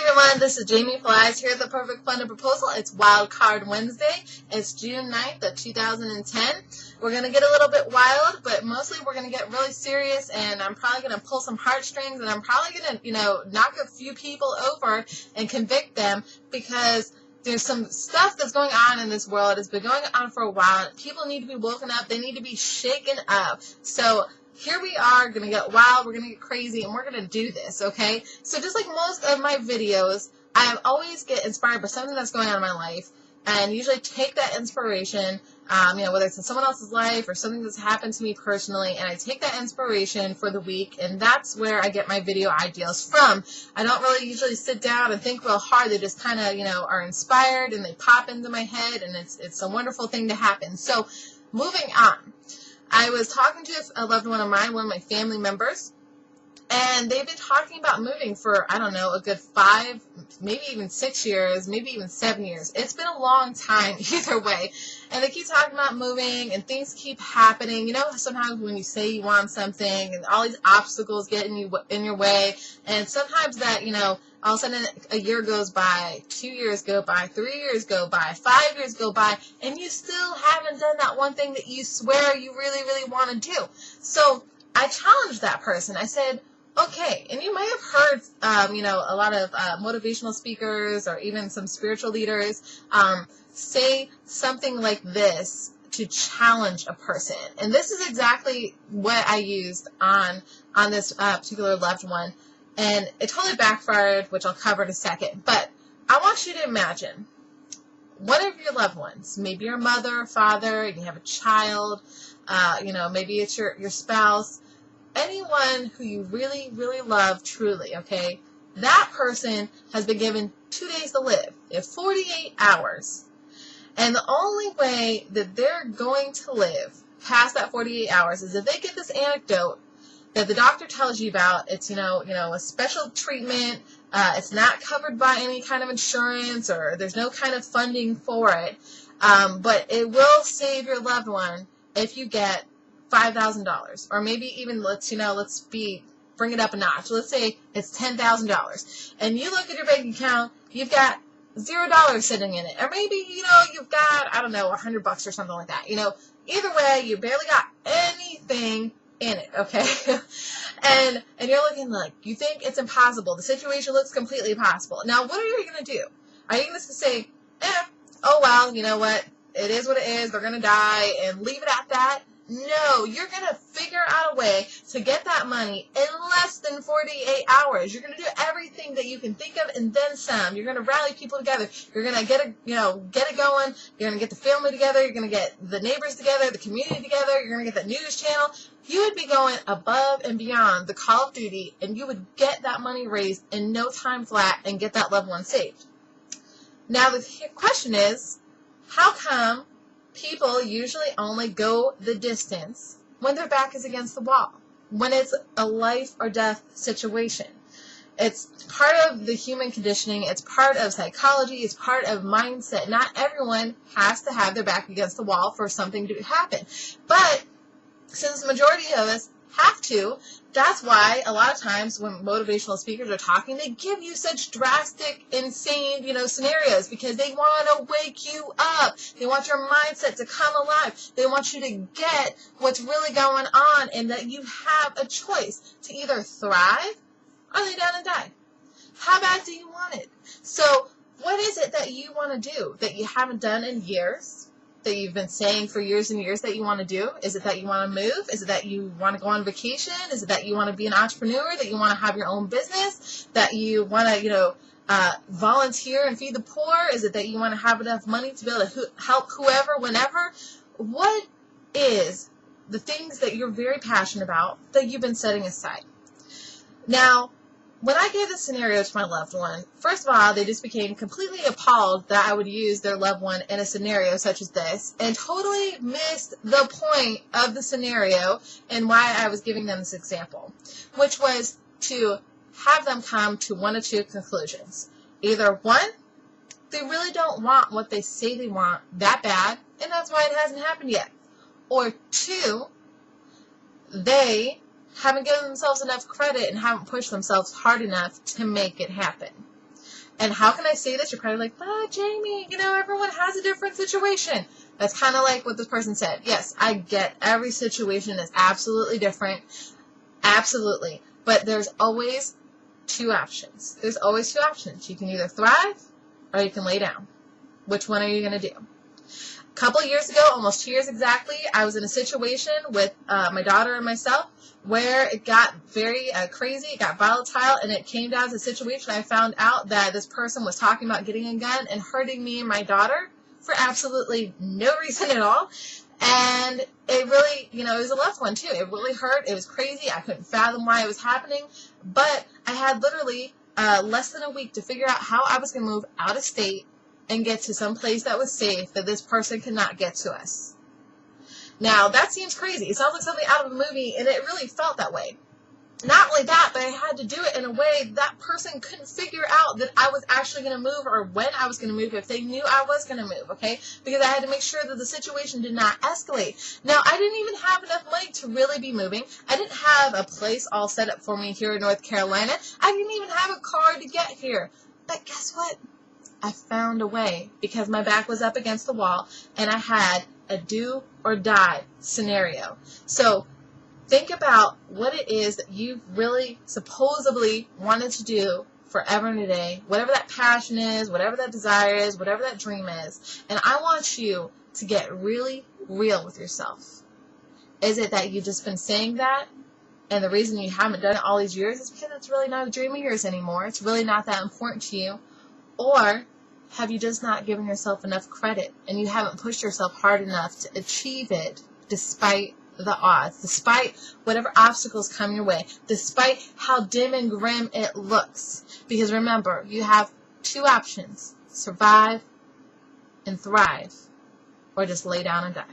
everyone, this is Jamie.pelaez here at the Perfect Funded Proposal. It's Wildcard Wednesday. It's June 9th of 2010. We're going to get a little bit wild, but mostly we're going to get really serious, and I'm probably going to pull some heartstrings, and I'm probably going to, knock a few people over and convict them because there's some stuff that's going on in this world. It's been going on for a while. People need to be woken up. They need to be shaken up. So here we are, going to get wild, we're going to get crazy, and we're going to do this, okay? So just like most of my videos, I always get inspired by something that's going on in my life, and usually take that inspiration, whether it's in someone else's life or something that's happened to me personally, and I take that inspiration for the week, and that's where I get my video ideas from. I don't really usually sit down and think real hard. They just kind of, are inspired, and they pop into my head, and it's a wonderful thing to happen. So moving on. I was talking to a loved one of mine, one of my family members, and they've been talking about moving for, a good 5, maybe even 6 years, maybe even 7 years. It's been a long time either way. And they keep talking about moving, and things keep happening. Sometimes when you say you want something, and all these obstacles get in your way, and sometimes that, all of a sudden a year goes by, 2 years go by, 3 years go by, 5 years go by, and you still haven't done that one thing that you swear you really, really want to do. So I challenged that person. I said, okay, and you may have heard, a lot of motivational speakers or even some spiritual leaders say something like this to challenge a person. And this is exactly what I used on this particular loved one. And it totally backfired, which I'll cover in a second. But I want you to imagine one of your loved ones, maybe your mother or father, you have a child, maybe it's your spouse, anyone who you really, really love truly, okay? That person has been given 2 days to live. They have 48 hours. And the only way that they're going to live past that 48 hours is if they get this anecdote that the doctor tells you about. It's, a special treatment. It's not covered by any kind of insurance, or there's no kind of funding for it. But it will save your loved one if you get $5,000, or maybe even bring it up a notch. Let's say it's $10,000, and you look at your bank account, you've got $0 sitting in it, or maybe you've got $100 or something like that. Either way, you barely got anything in it, okay? and you're looking like, you think it's impossible. The situation looks completely possible. Now, what are you going to do? Are you going to say, oh well, you know what? It is what it is. They're going to die, and leave it at that? No, you're going to figure out a way to get that money in less than 48 hours. You're going to do everything that you can think of and then some. You're going to rally people together. You're going to get it going. You're going to get the family together. You're going to get the neighbors together, the community together. You're going to get that news channel. You would be going above and beyond the call of duty, and you would get that money raised in no time flat and get that loved one saved. Now, the question is, how come people usually only go the distance when their back is against the wall, when it's a life or death situation? It's part of the human conditioning. It's part of psychology. It's part of mindset. Not everyone has to have their back against the wall for something to happen. But since the majority of us have to, that's why a lot of times when motivational speakers are talking, they give you such drastic, insane, scenarios, because they want to wake you up. They want your mindset to come alive. They want you to get what's really going on, and that you have a choice to either thrive or lay down and die. How bad do you want it? So what is it that you want to do that you haven't done in years, that you've been saying for years and years that you want to do? Is it that you want to move? Is it that you want to go on vacation? Is it that you want to be an entrepreneur, that you want to have your own business, that you want to, volunteer and feed the poor? Is it that you want to have enough money to be able to help whoever, whenever? What is the things that you're very passionate about that you've been setting aside? Now, when I gave this scenario to my loved one, first of all, they just became completely appalled that I would use their loved one in a scenario such as this, and totally missed the point of the scenario and why I was giving them this example, which was to have them come to one of two conclusions. Either one, they really don't want what they say they want that bad, and that's why it hasn't happened yet. Or two, they haven't given themselves enough credit and haven't pushed themselves hard enough to make it happen. And how can I say this? You're probably like, but Jamie, everyone has a different situation. That's kind of like what this person said. Yes, I get every situation is absolutely different. Absolutely. But there's always two options. There's always two options. You can either thrive or you can lay down. Which one are you going to do? A couple of years ago, almost 2 years exactly, I was in a situation with my daughter and myself where it got very crazy, it got volatile, and it came down to a situation I found out that this person was talking about getting a gun and hurting me and my daughter for absolutely no reason at all. And it really, it was a loved one too. It really hurt. It was crazy. I couldn't fathom why it was happening. But I had literally less than a week to figure out how I was going to move out of state and get to some place that was safe that this person could not get to us. Now, that seems crazy. It sounds like something out of a movie, and it really felt that way. Not only that, but I had to do it in a way that person couldn't figure out that I was actually going to move or when I was going to move, if they knew I was going to move, okay? Because I had to make sure that the situation did not escalate. Now, I didn't even have enough money to really be moving. I didn't have a place all set up for me here in North Carolina. I didn't even have a car to get here. But guess what? I found a way because my back was up against the wall and I had a do or die scenario. So think about what it is that you really supposedly wanted to do forever and a day, whatever that passion is, whatever that desire is, whatever that dream is. And I want you to get really real with yourself. Is it that you've just been saying that and the reason you haven't done it all these years is because it's really not a dream of yours anymore? It's really not that important to you? Or have you just not given yourself enough credit and you haven't pushed yourself hard enough to achieve it despite the odds, despite whatever obstacles come your way, despite how dim and grim it looks? Because remember, you have two options: survive and thrive, or just lay down and die.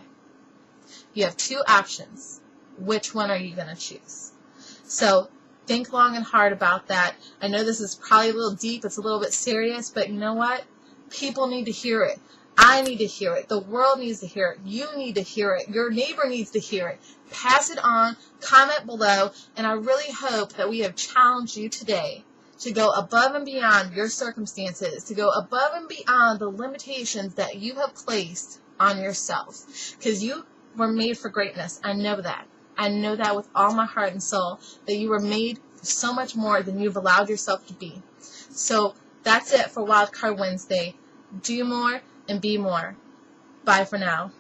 You have two options. Which one are you going to choose? So think long and hard about that. I know this is probably a little deep, it's a little bit serious, but you know what? People need to hear it. I need to hear it. The world needs to hear it. You need to hear it. Your neighbor needs to hear it. Pass it on. Comment below. And I really hope that we have challenged you today to go above and beyond your circumstances, to go above and beyond the limitations that you have placed on yourself. Because you were made for greatness. I know that. I know that with all my heart and soul, that you were made for so much more than you've allowed yourself to be. So that's it for Wildcard Wednesday. Do more and be more. Bye for now.